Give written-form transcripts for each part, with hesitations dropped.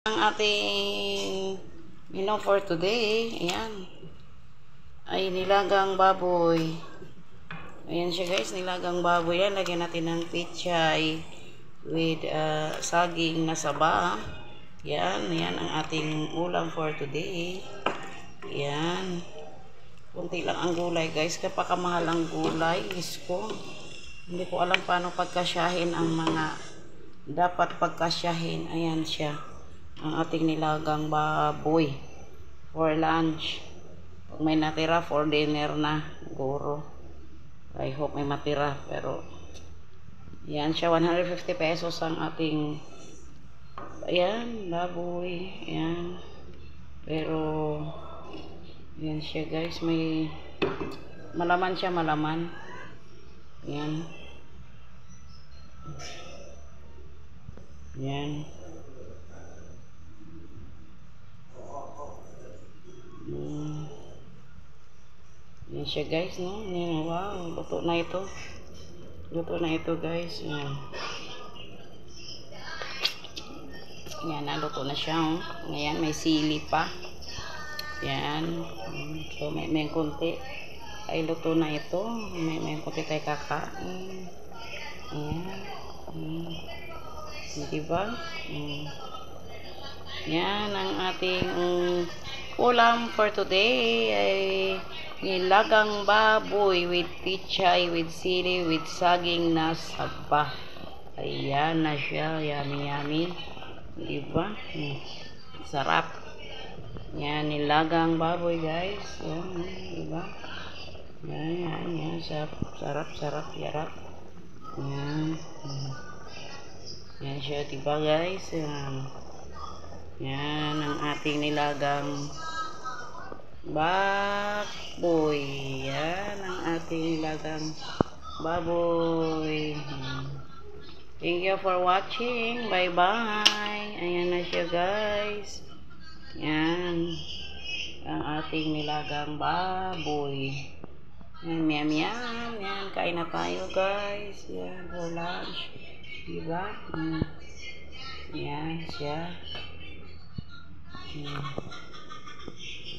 Ang ating menu for today, ayan, ay nilagang baboy. Ayan siya guys, nilagang baboy yan. Lagyan natin ng pichay with saging na saba. Yan ang ating ulam for today. Yan. Kunti lang ang gulay guys, kapakamahal ang gulay. Isko. Hindi ko alam paano pagkasyahin ang mga dapat pagkasyahin. Ayan siya. Ang ating nilagang baboy for lunch. Pag may natira for dinner na guro. I hope may matira, pero yan siya, 150 pesos ang ating ayan, baboy. Ayan. Pero yan siya guys, may malaman siya, malaman. Ayan. Ayan. Yan siya guys, no? Yan, wow, luto na ito. Luto na ito guys. Yan. Yan, naluto na siya. Oh. Ngayon, may sili pa. Yan. So, may konti. Ay, luto na ito. May konti tayo kakain. Ayan. Diba? Yan ang ating ulam for today ay nilagang baboy with pichay, with sili, with saging na saba. Ayan na siya. Yummy, yummy. Diba? Sarap. Yan, nilagang baboy guys. Yan, diba? Yan. Sarap. Yarap. Yan. Yan siya, diba guys? Yan ang ating nilagang baboy. Yan ang ating nilagang baboy. Thank you for watching. Bye-bye. Ayan na siya guys. Yan ang ating nilagang baboy. Yan. Yan, kain na tayo guys. Yan, for lunch. Diba? Yan siya.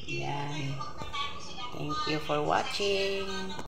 Yan. Thank you for watching.